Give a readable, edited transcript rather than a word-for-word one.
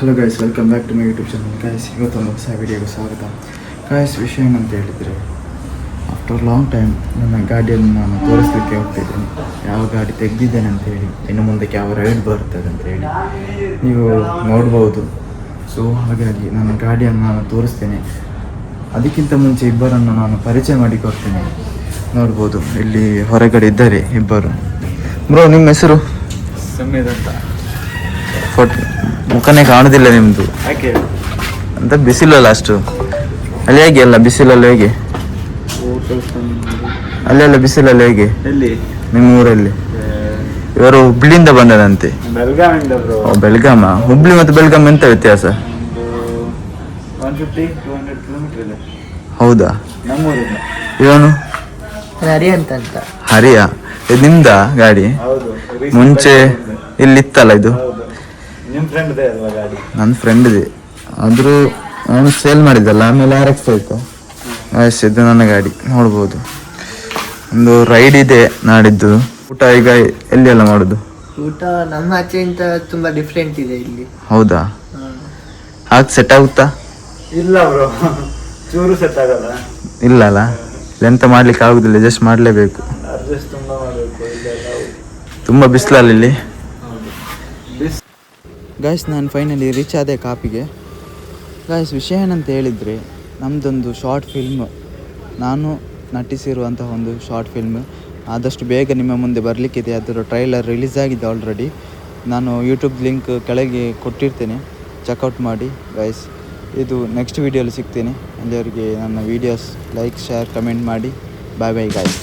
Hello guys, welcome back to my YouTube channel. Guys, ಇವತ್ತೊಂದು ಹೊಸ ವಿಡಿಯೋಗೆ ಸ್ವಾಗತ. ಗೈಸ್, ವಿಷಯ ಏನಂತ ಹೇಳಿದರೆ, ಆಫ್ಟರ್ ಲಾಂಗ್ ಟೈಮ್ ನನ್ನ ಗಾಡಿಯನ್ನು ನಾನು ತೋರಿಸಲಿಕ್ಕೆ ಹೋಗ್ತಿದ್ದೇನೆ. ಯಾವ ಗಾಡಿ ತೆಗೆದಿದ್ದೇನೆ ಅಂತೇಳಿ, ಇನ್ನು ಮುಂದಕ್ಕೆ ಯಾವ ರೈಡ್ ಬರ್ತದೆ ಅಂತೇಳಿ ನೀವು ನೋಡ್ಬೋದು. ಸೊ ಹಾಗಾಗಿ ನನ್ನ ಗಾಡಿಯನ್ನು ನಾನು ತೋರಿಸ್ತೇನೆ. ಅದಕ್ಕಿಂತ ಮುಂಚೆ ಇಬ್ಬರನ್ನು ನಾನು ಪರಿಚಯ ಮಾಡಿಕೊಡ್ತೇನೆ. ನೋಡ್ಬೋದು, ಇಲ್ಲಿ ಹೊರಗಡೆ ಇದ್ದಾರೆ ಇಬ್ಬರು. ಬ್ರೋ, ನಿಮ್ಮ ಹೆಸರು? ಸಮ್ಮೇದ್ ಅಂತ. ಫೋಟೋ ಮುಖನೇ ಕಾಣುದಿಲ್ಲ ನಿಮ್ಮದು. ಯಾಕೆ ಅಂತ ಬಿಸಿಲಲ್ಲ ಅಷ್ಟು. ಅಲ್ಲಿ ಹೇಗೆ ಅಲ್ಲ ಬಿಸಿಲಲ್ಲ ಹೇಗೆ? ಅಲ್ಲೆಲ್ಲ ಬಿಸಿಲಲ್ಲ ಹೇಗೆ? ಎಲ್ಲಿ? ನಿಮ್ಮ ಊರಲ್ಲಿ? ಇವರು ಹುಬ್ಳಿಯಿಂದ ಬಂದದಂತೆ. ಬೆಳಗಾವಿಂದ ಬ್ರೋ. ಬೆಳಗಾಮ. ಹುಬ್ಳಿ ಮತ್ತು ಬೆಳಗಾಂ ಎಂತ ವ್ಯತ್ಯಾಸ? 150-200 ಕಿಲೋಮೀಟರ್ ಇದೆ. ಹೌದಾ? ನಮ್ಮೂರಿಂದ. ಇವನು ಹರಿ ಅಂತ. ಹರಿಯ? ಇದು ನಿಮ್ದಾ ಗಾಡಿ? ಹೌದು. ಮುಂಚೆ ಇಲ್ಲಿತ್ತಲ್ಲ ಇದು? ಹೌದು. ನಿಮ್ಮ ಫ್ರೆಂಡ್ ಇದೆ ಅಲ್ವಾ ಗಾಡಿ? ನನ್ನ ಫ್ರೆಂಡ್ ಇದೆ, ಆದರೂ ಅವನು ಸೇಲ್ ಮಾಡಿದ್ದಲ್ಲ, ಆಮೇಲೆ RX ಆಯಿತು. ಇದು ನನ್ನ ಗಾಡಿ. ನೋಡ್ಬೋದು, ಒಂದು ರೈಡ್ ಇದೆ ನಾಡಿದ್ದು. ಊಟ ಈಗ ಎಲ್ಲಿ ಎಲ್ಲ ಮಾಡೋದು? ಊಟ ನಮ್ಮ ಆಚೆಯಿಂದ ತುಂಬಾ ಡಿಫ್ರೆಂಟ್ ಇದೆ ಇಲ್ಲಿ. ಹೌದಾ? ಹಾಗೆ ಸೆಟ್ ಆಗುತ್ತಾ? ಇಲ್ಲ ಬ್ರೋ, ಚೂರು ಸೆಟ್ ಆಗಲ್ಲ. ಇಲ್ಲ ಅಲ್ಲ, ಎಂತ ಮಾಡ್ಲಿಕ್ಕೆ ಆಗುದಿಲ್ಲ, ಜಸ್ಟ್ ಮಾಡಲೇಬೇಕು. ಅಡ್ಜಸ್ಟ್ ತುಂಬಾ ಮಾಡಬೇಕು. ಇಲ್ಲೆಲ್ಲ ತುಂಬ ಬಿಸಿಲಲ್ಲ ಇಲ್ಲಿ. ಬಿಸ್ ಗಾಯ್ಸ್, ನಾನು ಫೈನಲಿ ರೀಚ್ ಆದೆ ಕಾಪಿಗೆ. ಗಾಯ್ಸ್, ವಿಷಯ ಏನಂತ ಹೇಳಿದರೆ, ನಮ್ಮದೊಂದು ಶಾರ್ಟ್ ಫಿಲ್ಮ್, ನಾನು ನಟಿಸಿರುವಂತಹ ಒಂದು ಶಾರ್ಟ್ ಫಿಲ್ಮ್ ಆದಷ್ಟು ಬೇಗ ನಿಮ್ಮ ಮುಂದೆ ಬರಲಿಕ್ಕಿದೆ. ಅದರ ಟ್ರೈಲರ್ ರಿಲೀಸ್ ಆಗಿದೆ ಆಲ್ರೆಡಿ. ನಾನು ಯೂಟ್ಯೂಬ್ ಲಿಂಕ್ ಕೆಳಗೆ ಕೊಟ್ಟಿರ್ತೇನೆ, ಚೆಕ್ಔಟ್ ಮಾಡಿ ಗೈಸ್. ಇದು ನೆಕ್ಸ್ಟ್ ವೀಡಿಯೋಲಿ ಸಿಗ್ತೇನೆ. ಅಲ್ಲಿವರೆಗೆ ನನ್ನ ವೀಡಿಯೋಸ್ ಲೈಕ್, ಶೇರ್, ಕಮೆಂಟ್ ಮಾಡಿ. ಬಾಯ್ ಬಾಯ್ ಗಾಯ್ಸ್.